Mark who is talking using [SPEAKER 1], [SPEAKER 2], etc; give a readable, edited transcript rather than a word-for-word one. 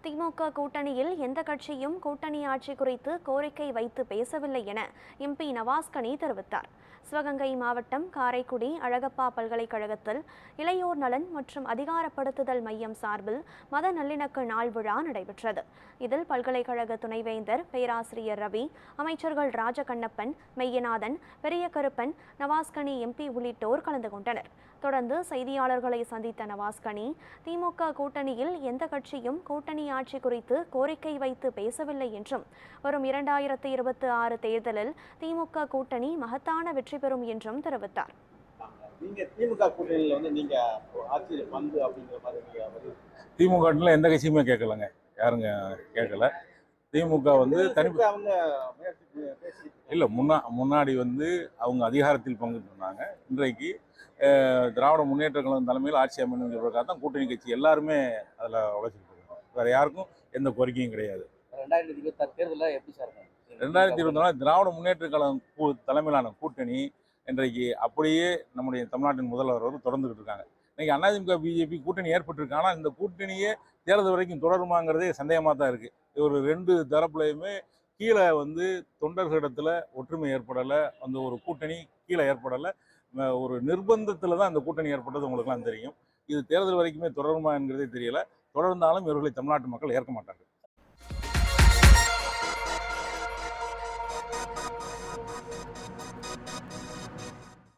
[SPEAKER 1] திமுக கூட்டணியில் எந்த கட்சியும் கூட்டணி ஆட்சி குறித்து கோரிக்கை வைத்து பேசவில்லை என எம்பி நவாஸ்கனி தெரிவித்தார். சிவகங்கை மாவட்டம் காரைக்குடி அழகப்பா பல்கலைக்கழகத்தில் இளையோர் நலன் மற்றும் அதிகாரப்படுத்துதல் மையம் சார்பில் மத நல்லிணக்க நாள் விழா நடைபெற்றது. இதில் பல்கலைக்கழக துணைவேந்தர் பேராசிரியர் ரவி, அமைச்சர்கள் ராஜகண்ணப்பன், மெய்யநாதன், பெரிய கருப்பன், நவாஸ்கனி எம்பி உள்ளிட்டோர் கலந்து கொண்டனர். தொடர்ந்து செய்தியாளர்களை சந்தித்த நவாஸ்கனி, திமுக கூட்டணியில் எந்த கட்சியும் கூட்டணி ஆட்சி குறித்து கோரிக்கை வைத்து பேசவில்லை என்றும், வரும் 2026 தேர்தலில் திமுக கூட்டணி மகத்தான வெற்றி பெறும் என்றும் தெரிவித்தார்.
[SPEAKER 2] திமுக எந்த கட்சியுமே கேட்கலங்க, யாருங்க கேட்கல. திமுக இல்லை, முன்னாடி அவங்க அதிகாரத்தில் பங்கு இருந்தாங்க. இன்றைக்கு திராவிட முன்னேற்ற கழகம் தலைமையில் ஆட்சி அமைந்ததற்காக தான் கூட்டணி கட்சி எல்லாருமே அதில் உழைச்சிட்டு இருக்காங்க. வேற யாருக்கும் எந்த கோரிக்கையும் கிடையாது. 2024 திராவிட முன்னேற்ற கழகம் தலைமையிலான கூட்டணி இன்றைக்கு அப்படியே நம்முடைய தமிழ்நாட்டின் முதல்வர் தொடர்ந்துகிட்டு இருக்காங்க. இன்னைக்கு அதிமுக பிஜேபி கூட்டணி ஏற்பட்டிருக்கு. ஆனால் இந்த கூட்டணியே தேர்தல் வரைக்கும் தொடருமாங்கிறதே சந்தேகமாக தான் இருக்குது. ஒரு ரெண்டு தரப்புலையுமே கீழே தொண்டர்களிடத்தில் ஒற்றுமை ஏற்படலை, ஒரு கூட்டணி கீழே ஏற்படலை. ஒரு நிர்பந்தத்தில் தான் அந்த கூட்டணி ஏற்பட்டது உங்களுக்குலாம் தெரியும். இது தேர்தல் வரைக்குமே தொடருமா என்கிறதே தெரியல. தொடர்ந்தாலும் இவர்களை தமிழ்நாட்டு மக்கள் ஏற்க மாட்டார்கள்.